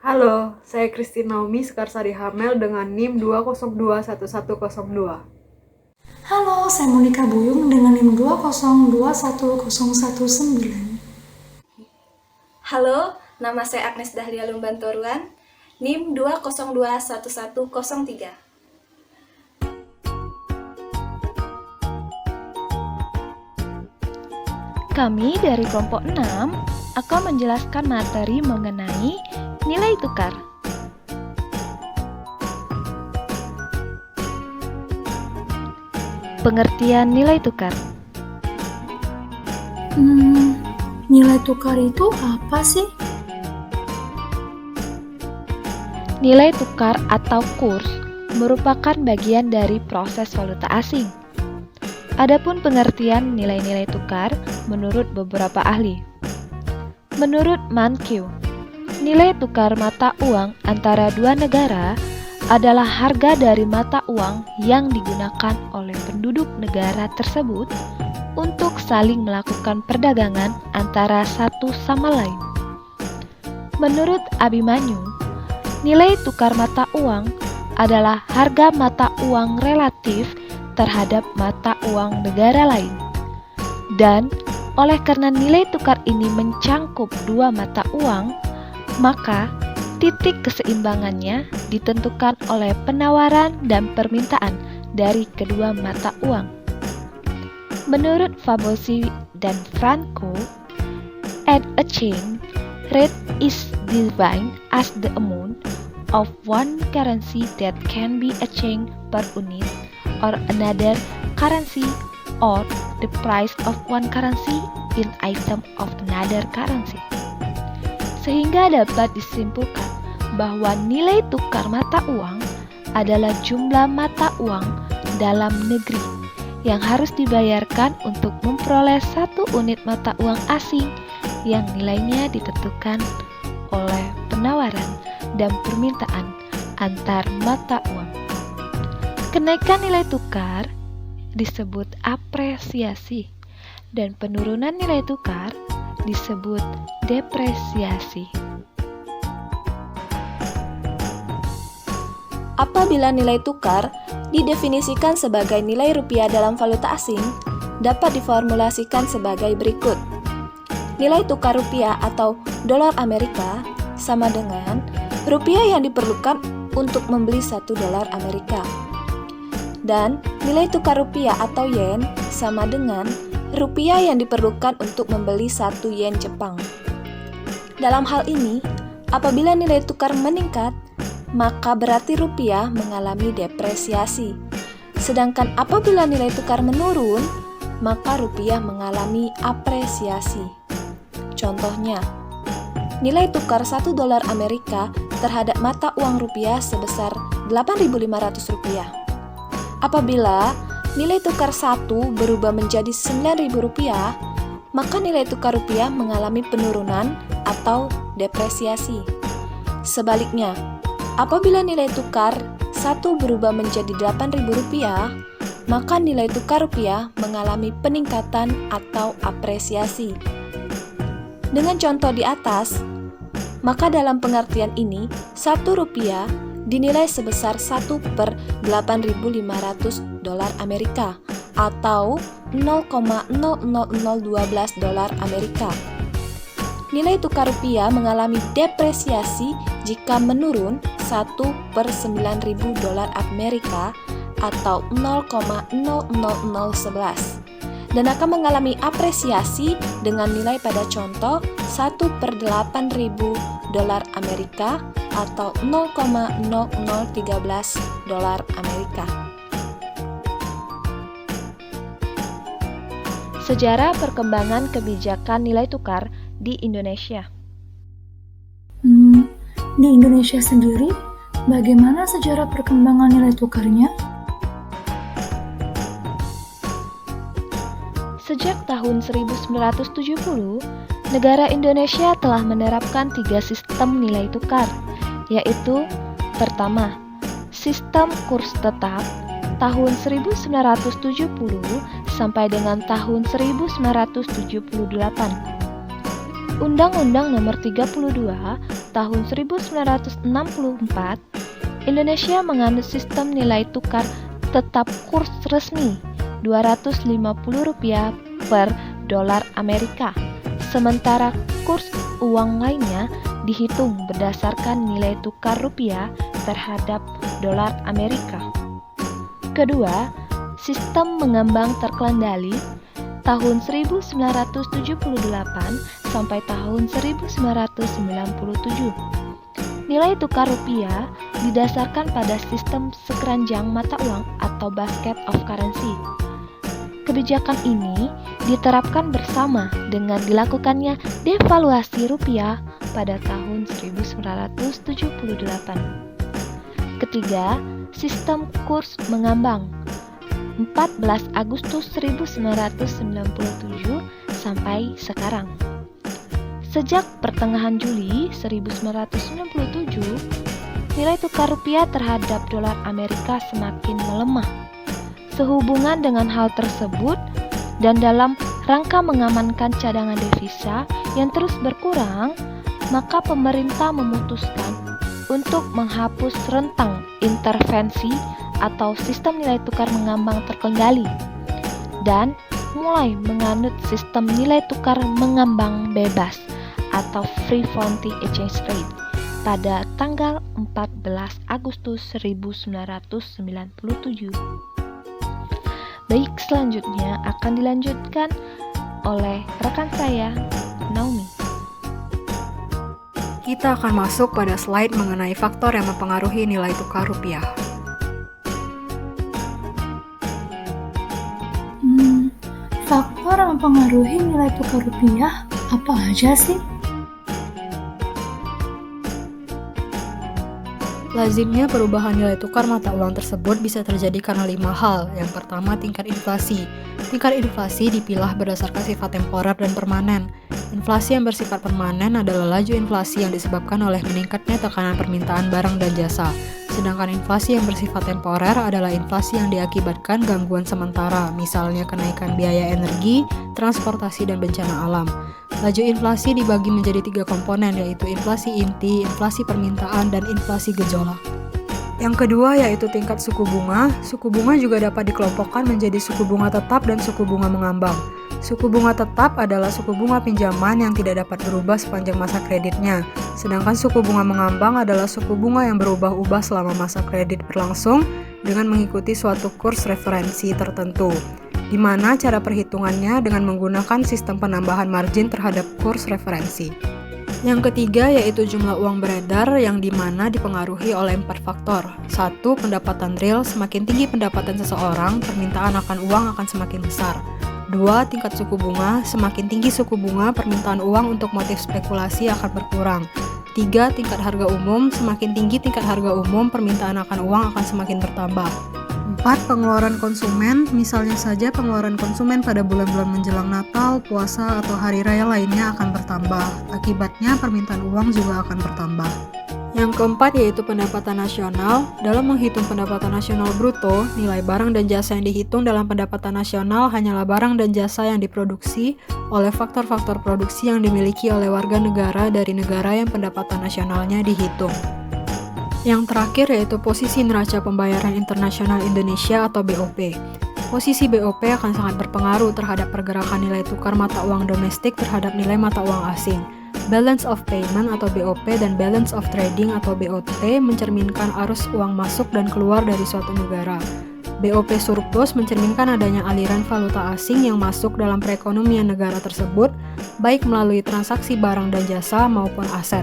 Halo, saya Christine Naomi Sekarsari Hamel dengan NIM 2021102. Halo, saya Monica Buyung dengan NIM 2021019. Halo, nama saya Agnes Dahlia Lumbantoruan, NIM 2021103. Kami dari kelompok 6 akan menjelaskan materi mengenai nilai tukar. Pengertian nilai tukar. Nilai tukar itu apa sih? Nilai tukar atau kurs merupakan bagian dari proses valuta asing. Adapun pengertian nilai-nilai tukar menurut beberapa ahli. Menurut Mankiw, nilai tukar mata uang antara dua negara adalah harga dari mata uang yang digunakan oleh penduduk negara tersebut untuk saling melakukan perdagangan antara satu sama lain. Menurut Abimanyu, nilai tukar mata uang adalah harga mata uang relatif terhadap mata uang negara lain. Dan oleh karena nilai tukar ini mencangkup dua mata uang, maka titik keseimbangannya ditentukan oleh penawaran dan permintaan dari kedua mata uang. Menurut Fabosi dan Franco, at exchange rate is defined as the amount of one currency that can be exchanged per unit or another currency, or the price of one currency in item of another currency. Sehingga dapat disimpulkan bahwa nilai tukar mata uang adalah jumlah mata uang dalam negeri yang harus dibayarkan untuk memperoleh satu unit mata uang asing yang nilainya ditentukan oleh penawaran dan permintaan antar mata uang. Kenaikan nilai tukar disebut apresiasi dan penurunan nilai tukar disebut depresiasi. Apabila nilai tukar didefinisikan sebagai nilai rupiah dalam valuta asing, dapat diformulasikan sebagai berikut. Nilai tukar rupiah atau dolar Amerika sama dengan rupiah yang diperlukan untuk membeli 1 dolar Amerika. Dan nilai tukar rupiah atau yen sama dengan rupiah yang diperlukan untuk membeli 1 yen Jepang. Dalam hal ini, apabila nilai tukar meningkat, maka berarti rupiah mengalami depresiasi. Sedangkan apabila nilai tukar menurun, maka rupiah mengalami apresiasi. Contohnya, nilai tukar 1 dolar Amerika terhadap mata uang rupiah sebesar 8.500 rupiah. Apabila nilai tukar 1 berubah menjadi 9.000 rupiah, maka nilai tukar rupiah mengalami penurunan atau depresiasi. Sebaliknya, apabila nilai tukar 1 berubah menjadi 8.000 rupiah, maka nilai tukar rupiah mengalami peningkatan atau apresiasi. Dengan contoh di atas, maka dalam pengertian ini, 1 rupiah dinilai sebesar 1 per 8.500 dolar Amerika atau 0,00012 dolar Amerika. Nilai tukar rupiah mengalami depresiasi jika menurun 1 per 9.000 dolar Amerika atau 0,00011 dan akan mengalami apresiasi dengan nilai pada contoh 1 per 8.000 dolar Amerika atau 0,0013 dolar Amerika. Sejarah perkembangan kebijakan nilai tukar di Indonesia. Di Indonesia sendiri, bagaimana sejarah perkembangan nilai tukarnya? Sejak tahun 1970, negara Indonesia telah menerapkan 3 sistem nilai tukar, yaitu pertama, sistem kurs tetap tahun 1970 sampai dengan tahun 1978. Undang-Undang Nomor 32 Tahun 1964, Indonesia menganut sistem nilai tukar tetap kurs resmi Rp250 per dolar Amerika, sementara kurs uang lainnya dihitung berdasarkan nilai tukar rupiah terhadap dolar Amerika. Kedua, sistem mengambang terkendali tahun 1978 sampai tahun 1997. Nilai tukar rupiah didasarkan pada sistem sekeranjang mata uang atau basket of currency. Kebijakan ini diterapkan bersama dengan dilakukannya devaluasi rupiah pada tahun 1978. Ketiga, sistem kurs mengambang 14 Agustus 1997 sampai sekarang. Sejak pertengahan Juli 1997, nilai tukar rupiah terhadap dolar Amerika semakin melemah. Sehubungan dengan hal tersebut, dan dalam rangka mengamankan cadangan devisa yang terus berkurang, maka pemerintah memutuskan untuk menghapus rentang intervensi atau sistem nilai tukar mengambang terkendali dan mulai menganut sistem nilai tukar mengambang bebas atau free floating exchange rate pada tanggal 14 Agustus 1997. Baik, selanjutnya akan dilanjutkan oleh rekan saya, Naomi. Kita akan masuk pada slide mengenai faktor yang mempengaruhi nilai tukar rupiah. Faktor yang mempengaruhi nilai tukar rupiah apa aja sih? Lazimnya perubahan nilai tukar mata uang tersebut bisa terjadi karena 5 hal. Yang pertama, tingkat inflasi. Tingkat inflasi dipilah berdasarkan sifat temporer dan permanen. Inflasi yang bersifat permanen adalah laju inflasi yang disebabkan oleh meningkatnya tekanan permintaan barang dan jasa. Sedangkan inflasi yang bersifat temporer adalah inflasi yang diakibatkan gangguan sementara, misalnya kenaikan biaya energi, transportasi, dan bencana alam. Laju inflasi dibagi menjadi 3 komponen, yaitu inflasi inti, inflasi permintaan, dan inflasi gejolak. Yang kedua yaitu tingkat suku bunga. Suku bunga juga dapat dikelompokkan menjadi suku bunga tetap dan suku bunga mengambang. Suku bunga tetap adalah suku bunga pinjaman yang tidak dapat berubah sepanjang masa kreditnya. Sedangkan suku bunga mengambang adalah suku bunga yang berubah-ubah selama masa kredit berlangsung dengan mengikuti suatu kurs referensi tertentu, di mana cara perhitungannya dengan menggunakan sistem penambahan margin terhadap kurs referensi. Yang ketiga yaitu jumlah uang beredar yang dimana dipengaruhi oleh 4 faktor. 1. Pendapatan real. Semakin tinggi pendapatan seseorang, permintaan akan uang akan semakin besar. 2. Tingkat suku bunga. Semakin tinggi suku bunga, permintaan uang untuk motif spekulasi akan berkurang. 3. Tingkat harga umum. Semakin tinggi tingkat harga umum, permintaan akan uang akan semakin bertambah. 4. Pengeluaran konsumen. Misalnya saja pengeluaran konsumen pada bulan-bulan menjelang Natal, puasa, atau hari raya lainnya akan bertambah. Akibatnya permintaan uang juga akan bertambah. Yang keempat yaitu pendapatan nasional. Dalam menghitung pendapatan nasional bruto, nilai barang dan jasa yang dihitung dalam pendapatan nasional hanyalah barang dan jasa yang diproduksi oleh faktor-faktor produksi yang dimiliki oleh warga negara dari negara yang pendapatan nasionalnya dihitung. Yang terakhir yaitu posisi neraca pembayaran internasional Indonesia atau BOP. Posisi BOP akan sangat berpengaruh terhadap pergerakan nilai tukar mata uang domestik terhadap nilai mata uang asing. Balance of Payment atau BOP dan Balance of Trading atau BOT mencerminkan arus uang masuk dan keluar dari suatu negara. BOP surplus mencerminkan adanya aliran valuta asing yang masuk dalam perekonomian negara tersebut, baik melalui transaksi barang dan jasa maupun aset,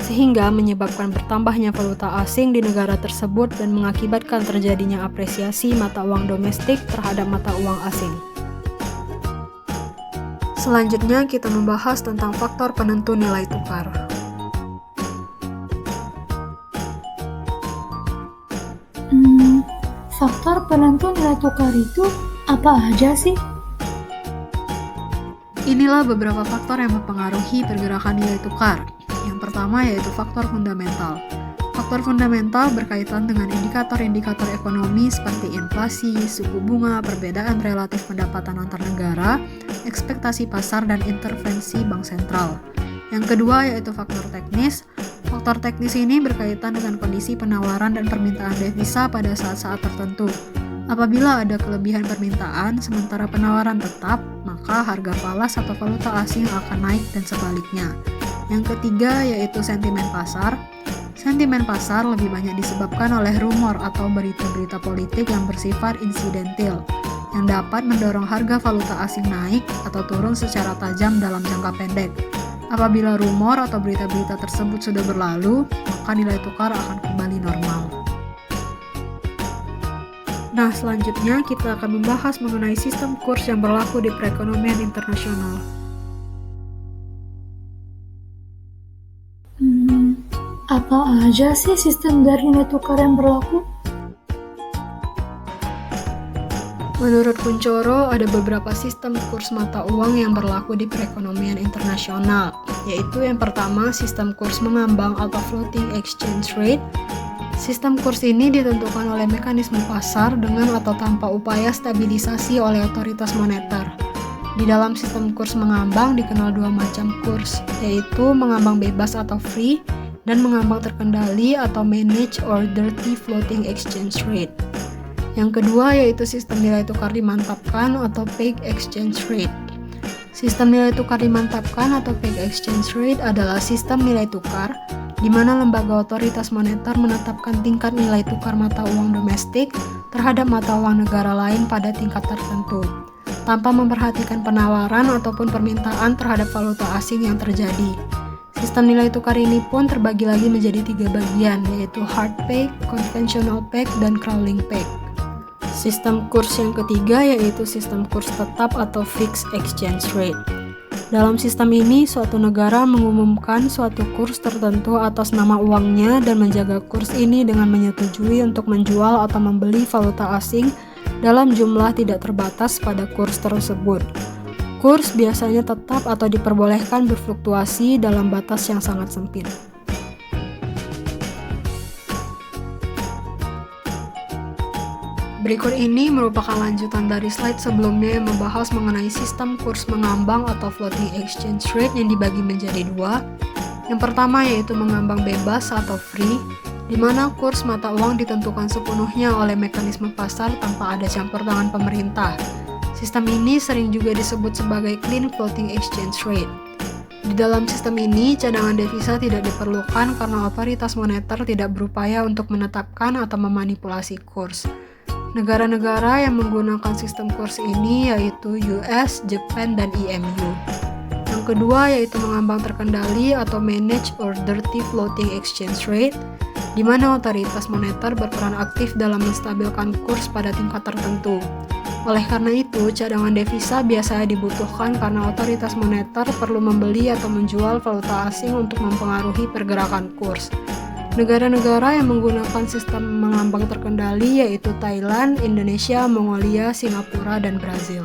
sehingga menyebabkan bertambahnya valuta asing di negara tersebut dan mengakibatkan terjadinya apresiasi mata uang domestik terhadap mata uang asing. Selanjutnya kita membahas tentang faktor penentu nilai tukar. Faktor penentu nilai tukar itu apa aja sih? Inilah beberapa faktor yang mempengaruhi pergerakan nilai tukar. Yang pertama yaitu faktor fundamental. Faktor fundamental berkaitan dengan indikator-indikator ekonomi seperti inflasi, suku bunga, perbedaan relatif pendapatan antar negara, ekspektasi pasar, dan intervensi bank sentral. Yang kedua yaitu faktor teknis. Faktor teknis ini berkaitan dengan kondisi penawaran dan permintaan devisa pada saat-saat tertentu. Apabila ada kelebihan permintaan sementara penawaran tetap, maka harga falas atau valuta asing akan naik dan sebaliknya. Yang ketiga yaitu sentimen pasar. Sentimen pasar lebih banyak disebabkan oleh rumor atau berita-berita politik yang bersifat insidentil, yang dapat mendorong harga valuta asing naik atau turun secara tajam dalam jangka pendek. Apabila rumor atau berita-berita tersebut sudah berlalu, maka nilai tukar akan kembali normal. Nah, selanjutnya kita akan membahas mengenai sistem kurs yang berlaku di perekonomian internasional. Apa aja sih sistem dari nilai tukar yang berlaku? Menurut Kuncoro, ada beberapa sistem kurs mata uang yang berlaku di perekonomian internasional, yaitu yang pertama sistem kurs mengambang atau floating exchange rate. Sistem kurs ini ditentukan oleh mekanisme pasar dengan atau tanpa upaya stabilisasi oleh otoritas moneter. Di dalam sistem kurs mengambang dikenal dua macam kurs, yaitu mengambang bebas atau free dan mengambang terkendali atau managed or dirty floating exchange rate. Yang kedua yaitu sistem nilai tukar dimantapkan atau pegged exchange rate. Sistem nilai tukar dimantapkan atau pegged exchange rate adalah sistem nilai tukar di mana lembaga otoritas moneter menetapkan tingkat nilai tukar mata uang domestik terhadap mata uang negara lain pada tingkat tertentu, tanpa memperhatikan penawaran ataupun permintaan terhadap valuta asing yang terjadi. Sistem nilai tukar ini pun terbagi lagi menjadi 3 bagian, yaitu hard peg, conventional peg, dan crawling peg. Sistem kurs yang ketiga yaitu sistem kurs tetap atau fixed exchange rate. Dalam sistem ini, suatu negara mengumumkan suatu kurs tertentu atas nama uangnya dan menjaga kurs ini dengan menyetujui untuk menjual atau membeli valuta asing dalam jumlah tidak terbatas pada kurs tersebut. Kurs biasanya tetap atau diperbolehkan berfluktuasi dalam batas yang sangat sempit. Berikut ini merupakan lanjutan dari slide sebelumnya yang membahas mengenai sistem kurs mengambang atau floating exchange rate yang dibagi menjadi dua. Yang pertama yaitu mengambang bebas atau free, di mana kurs mata uang ditentukan sepenuhnya oleh mekanisme pasar tanpa ada campur tangan pemerintah. Sistem ini sering juga disebut sebagai clean floating exchange rate. Di dalam sistem ini, cadangan devisa tidak diperlukan karena otoritas moneter tidak berupaya untuk menetapkan atau memanipulasi kurs. Negara-negara yang menggunakan sistem kurs ini yaitu US, Jepang, dan EMU. Yang kedua yaitu mengambang terkendali atau managed or dirty floating exchange rate, di mana otoritas moneter berperan aktif dalam menstabilkan kurs pada tingkat tertentu. Oleh karena itu, cadangan devisa biasanya dibutuhkan karena otoritas moneter perlu membeli atau menjual valuta asing untuk mempengaruhi pergerakan kurs. Negara-negara yang menggunakan sistem mengambang terkendali yaitu Thailand, Indonesia, Mongolia, Singapura, dan Brazil.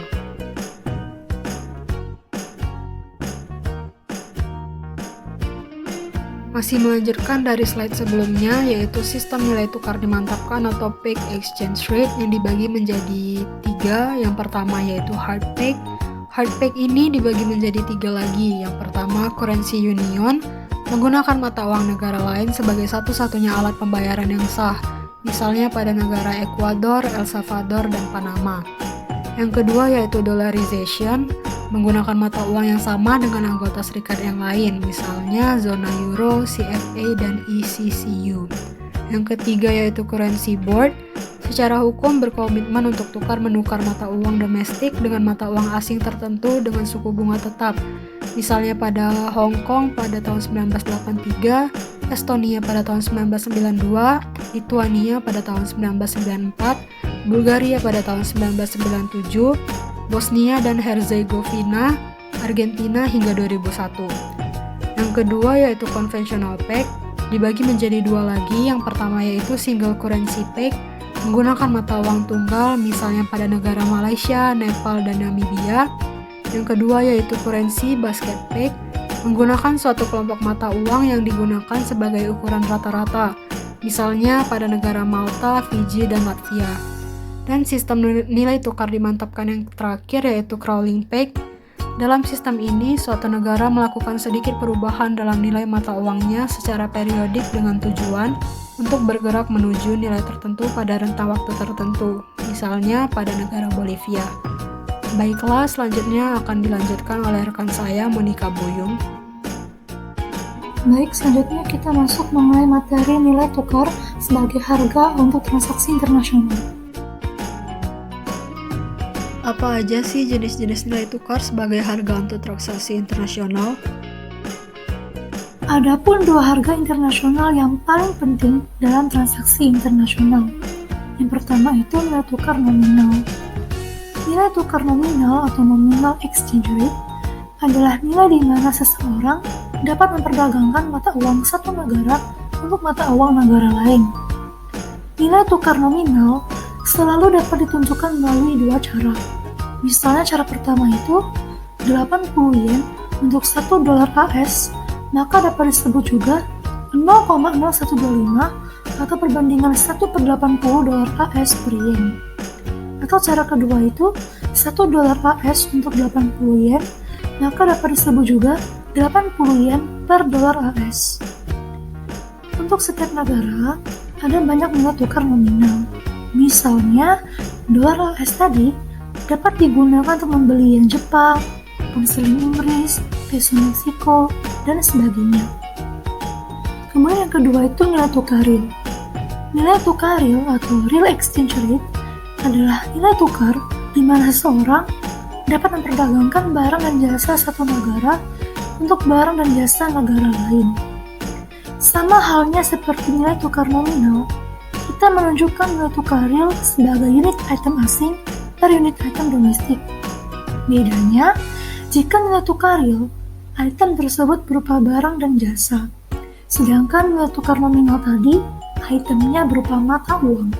Masih melanjutkan dari slide sebelumnya yaitu sistem nilai tukar dimantapkan atau pegged exchange rate yang dibagi menjadi 3. Yang pertama yaitu hard peg. Hard peg ini dibagi menjadi 3 lagi. Yang pertama currency union, menggunakan mata uang negara lain sebagai satu-satunya alat pembayaran yang sah, misalnya pada negara Ekuador, El Salvador, dan Panama. Yang kedua yaitu dollarization, menggunakan mata uang yang sama dengan anggota serikat yang lain, misalnya zona Euro, CFA, dan ECCU. Yang ketiga yaitu currency board, secara hukum berkomitmen untuk tukar-menukar mata uang domestik dengan mata uang asing tertentu dengan suku bunga tetap, misalnya pada Hong Kong pada tahun 1983, Estonia pada tahun 1992, Lituania pada tahun 1994, Bulgaria pada tahun 1997, Bosnia dan Herzegovina, Argentina hingga 2001. Yang kedua yaitu conventional peg, dibagi menjadi 2 lagi. Yang pertama yaitu single currency peg, menggunakan mata uang tunggal misalnya pada negara Malaysia, Nepal, dan Namibia. Yang kedua yaitu currency basket peg, menggunakan suatu kelompok mata uang yang digunakan sebagai ukuran rata-rata, misalnya pada negara Malta, Fiji, dan Latvia. Dan sistem nilai tukar dimantapkan yang terakhir yaitu crawling peg, Dalam sistem ini, suatu negara melakukan sedikit perubahan dalam nilai mata uangnya secara periodik dengan tujuan untuk bergerak menuju nilai tertentu pada rentang waktu tertentu, misalnya pada negara Bolivia. Baiklah, selanjutnya akan dilanjutkan oleh rekan saya, Monica Buyung. Baik, selanjutnya kita masuk mengenai materi nilai tukar sebagai harga untuk transaksi internasional. Apa aja sih jenis-jenis nilai tukar sebagai harga untuk transaksi internasional? Adapun dua harga internasional yang paling penting dalam transaksi internasional. Yang pertama itu nilai tukar nominal. Nilai tukar nominal atau nominal exchange rate adalah nilai di mana seseorang dapat memperdagangkan mata uang satu negara untuk mata uang negara lain. Nilai tukar nominal selalu dapat ditentukan melalui dua cara. Misalnya cara pertama itu 80 yen untuk 1 dolar AS, maka dapat disebut juga 0,0125 atau perbandingan 1/80 dolar AS per yen. Atau cara kedua itu 1 dolar AS untuk 80 yen, maka dapat disebut juga 80 yen per dolar AS. Untuk setiap negara, ada banyak nilai tukar nominal. Misalnya, dolar AS tadi dapat digunakan untuk membeli yen Jepang, pound sterling Inggris, peso Meksiko, dan sebagainya. Kemudian yang kedua itu nilai tukar real. Nilai tukar real atau real exchange rate adalah nilai tukar di mana seseorang dapat memperdagangkan barang dan jasa satu negara untuk barang dan jasa negara lain. Sama halnya seperti nilai tukar nominal, kita menunjukkan nilai tukar real sebagai unit item asing per unit item domestik. Bedanya, jika nilai tukar real, item tersebut berupa barang dan jasa. Sedangkan nilai tukar nominal tadi, itemnya berupa mata uang.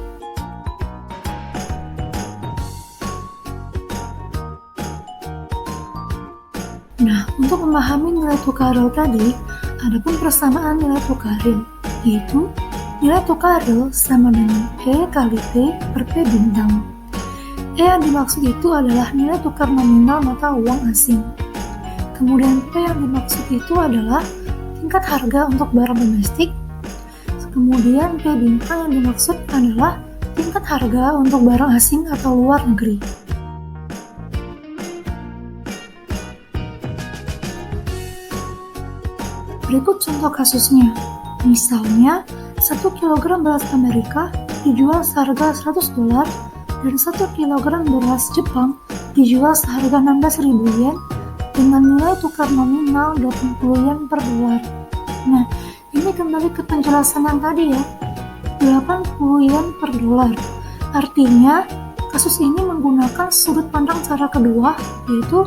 Nah, untuk memahami nilai tukar real tadi, ada pun persamaan nilai tukar real, yaitu nilai tukar real sama dengan E kali P per P bintang. E yang dimaksud itu adalah nilai tukar nominal mata uang asing. Kemudian P yang dimaksud itu adalah tingkat harga untuk barang domestik. Kemudian P bintang yang dimaksud adalah tingkat harga untuk barang asing atau luar negeri. Berikut contoh kasusnya. Misalnya, 1 kg beras Amerika dijual seharga 100 dolar dan 1 kg beras Jepang dijual seharga 16.000 yen dengan nilai tukar nominal 80 yen per dolar. Nah, ini kembali ke penjelasan yang tadi ya, 80 yen per dolar. Artinya, kasus ini menggunakan sudut pandang cara kedua, yaitu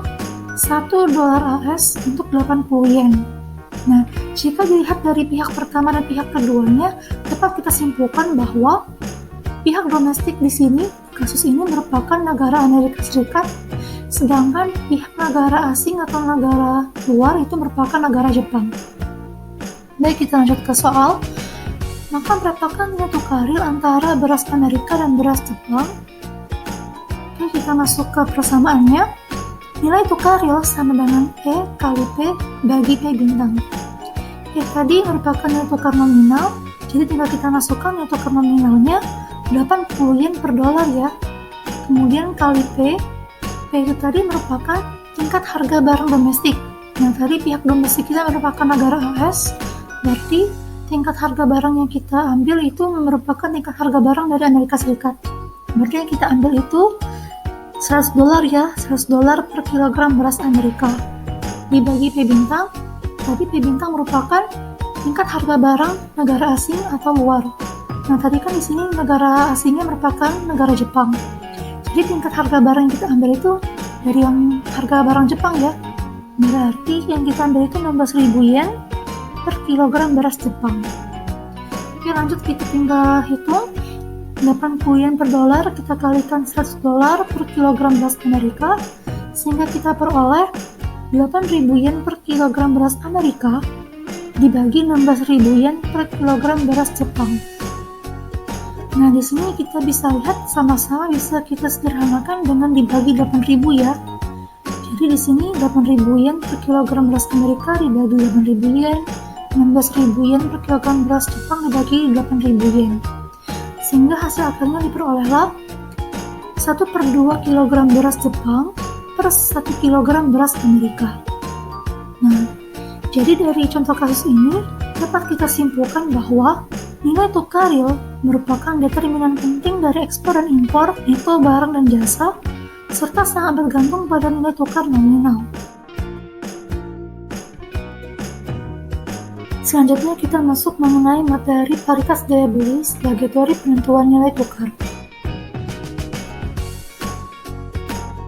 1 dolar AS untuk 80 yen. Nah, jika dilihat dari pihak pertama dan pihak keduanya, dapat kita simpulkan bahwa pihak domestik di sini, kasus ini merupakan negara Amerika Serikat, sedangkan pihak negara asing atau negara luar itu merupakan negara Jepang. Baik, kita lanjut ke soal. Maka berapakah nilai tukar real antara beras Amerika dan beras Jepang? Oke, kita masuk ke persamaannya. Nilai tukar real sama dengan E kali P bagi P bintang. E tadi merupakan nilai tukar nominal, jadi tinggal kita masukkan nilai tukar nominalnya 80 yen per dolar ya. Kemudian kali P itu tadi merupakan tingkat harga barang domestik. Nah, tadi pihak domestik kita merupakan negara AS, berarti tingkat harga barang yang kita ambil itu merupakan tingkat harga barang dari Amerika Serikat. Berarti yang kita ambil itu 100 dolar ya, 100 dolar per kilogram beras Amerika. Dibagi P bintang, tadi P bintang merupakan tingkat harga barang negara asing atau luar. Nah, tadi kan di sini negara asingnya merupakan negara Jepang. Jadi tingkat harga barang yang kita ambil itu dari yang harga barang Jepang ya. Berarti yang kita ambil itu 16.000 yen per kilogram beras Jepang. Oke, lanjut kita tinggal hitung. 80 yen per dolar kita kalikan 100 dolar per kilogram beras Amerika, sehingga kita peroleh 8.000 yen per kilogram beras Amerika dibagi 16.000 yen per kilogram beras Jepang. Nah, di sini kita bisa lihat sama-sama bisa kita sederhanakan dengan dibagi 8.000 ya. Jadi Jadi di sini 8.000 yen per kilogram beras Amerika dibagi 8.000 yen, 16.000 yen per kilogram beras Jepang dibagi 8.000 yen. Sehingga hasil akhirnya diperolehlah 1/2 kilogram beras Jepang per 1 kilogram beras Amerika. Nah, jadi dari contoh kasus ini dapat kita simpulkan bahwa nilai tukar real merupakan determinan penting dari ekspor dan impor neto barang dan jasa, serta sangat bergantung pada nilai tukar nominal. Selanjutnya kita masuk mengenai materi paritas daya beli sebagai teori penentuan nilai tukar.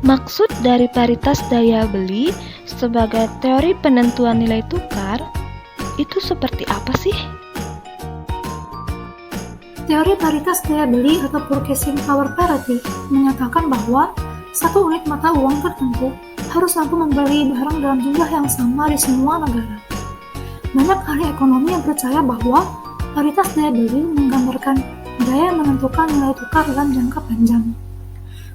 Maksud dari paritas daya beli sebagai teori penentuan nilai tukar itu seperti apa sih? Teori paritas daya beli atau purchasing power parity menyatakan bahwa satu unit mata uang tertentu harus mampu membeli barang dalam jumlah yang sama di semua negara. Banyak ahli ekonomi yang percaya bahwa paritas daya beli menggambarkan daya menentukan nilai tukar dalam jangka panjang.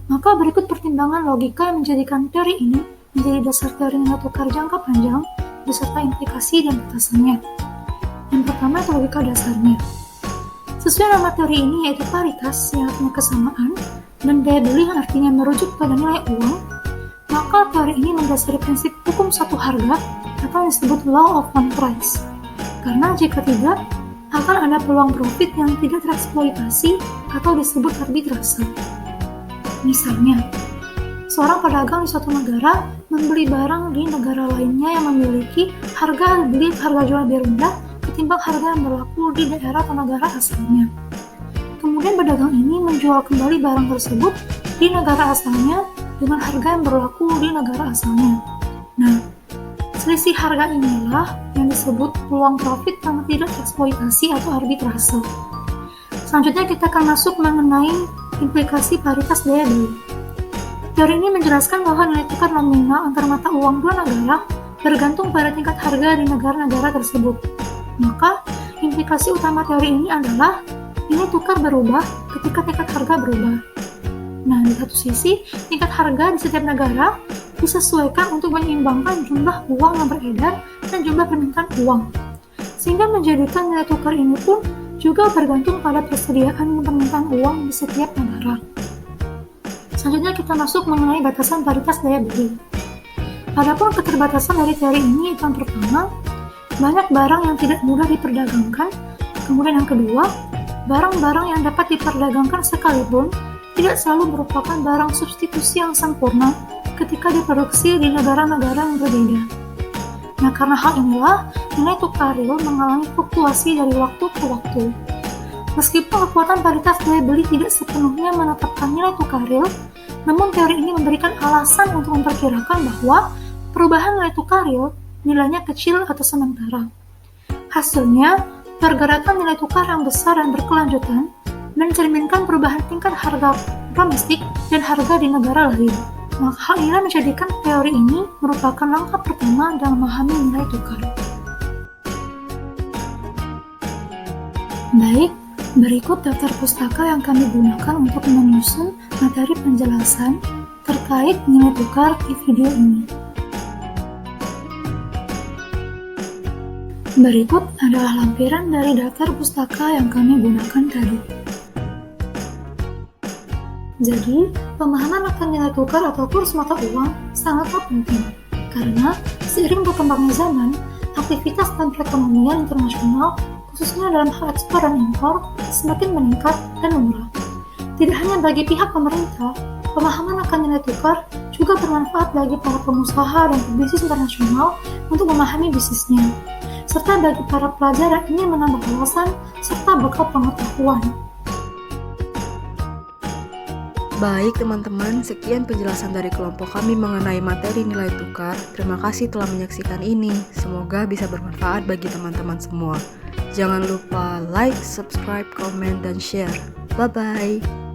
Maka berikut pertimbangan logika yang menjadikan teori ini menjadi dasar teori nilai tukar jangka panjang beserta implikasi dan batasannya. Yang pertama itu logika dasarnya. Sesuai nama teori ini yaitu paritas yang artinya kesamaan dan daya beli yang artinya merujuk pada nilai uang, maka teori ini mendasari prinsip hukum satu harga atau disebut law of one price. Karena jika tidak, akan ada peluang profit yang tidak tereksploitasi atau disebut arbitrase. Misalnya, seorang pedagang di suatu negara membeli barang di negara lainnya yang memiliki harga beli harga jual lebih rendah ketimbang harga yang berlaku di daerah atau negara asalnya. Kemudian pedagang ini menjual kembali barang tersebut di negara asalnya dengan harga yang berlaku di negara asalnya. Nah, selisih harga inilah yang disebut peluang profit yang tidak eksploitasi atau arbitrase. Selanjutnya kita akan masuk mengenai implikasi paritas daya beli. Teori ini menjelaskan bahwa nilai tukar nominal antar mata uang dua negara bergantung pada tingkat harga di negara-negara tersebut. Maka, implikasi utama teori ini adalah nilai tukar berubah ketika tingkat harga berubah. Nah, di satu sisi, tingkat harga di setiap negara disesuaikan untuk menyeimbangkan jumlah uang yang beredar dan jumlah permintaan uang. Sehingga menjadikan nilai tukar ini pun juga bergantung pada persediaan dan permintaan uang di setiap negara. Selanjutnya kita masuk mengenai batasan paritas daya beli. Adapun keterbatasan dari teori ini yang pertama, banyak barang yang tidak mudah diperdagangkan. Kemudian yang kedua, barang-barang yang dapat diperdagangkan sekalipun tidak selalu merupakan barang substitusi yang sempurna ketika diproduksi di negara-negara yang berbeda. Nah, karena hal inilah, nilai tukar real mengalami fluktuasi dari waktu ke waktu. Meskipun kekuatan paritas daya beli tidak sepenuhnya menetapkan nilai tukar real, namun teori ini memberikan alasan untuk memperkirakan bahwa perubahan nilai tukar real nilainya kecil atau sementara. Hasilnya, pergerakan nilai tukar yang besar dan berkelanjutan mencerminkan perubahan tingkat harga domestik dan harga di negara lain. Maka hal ini menjadikan teori ini merupakan langkah pertama dalam memahami nilai tukar. Baik, berikut daftar pustaka yang kami gunakan untuk menyusun materi penjelasan terkait nilai tukar di video ini. Berikut adalah lampiran dari daftar pustaka yang kami gunakan tadi. Jadi, pemahaman akan nilai tukar atau kurs mata uang sangatlah penting, karena seiring berkembangnya zaman, aktivitas dan perekonomian internasional, khususnya dalam hal ekspor dan impor, semakin meningkat dan lumrah. Tidak hanya bagi pihak pemerintah, pemahaman akan nilai tukar juga bermanfaat bagi para pengusaha dan pebisnis internasional untuk memahami bisnisnya, serta bagi para pelajar yang ingin menambah wawasan serta bekal pengetahuan. Baik teman-teman, sekian penjelasan dari kelompok kami mengenai materi nilai tukar. Terima kasih telah menyaksikan ini. Semoga bisa bermanfaat bagi teman-teman semua. Jangan lupa like, subscribe, komen, dan share. Bye-bye.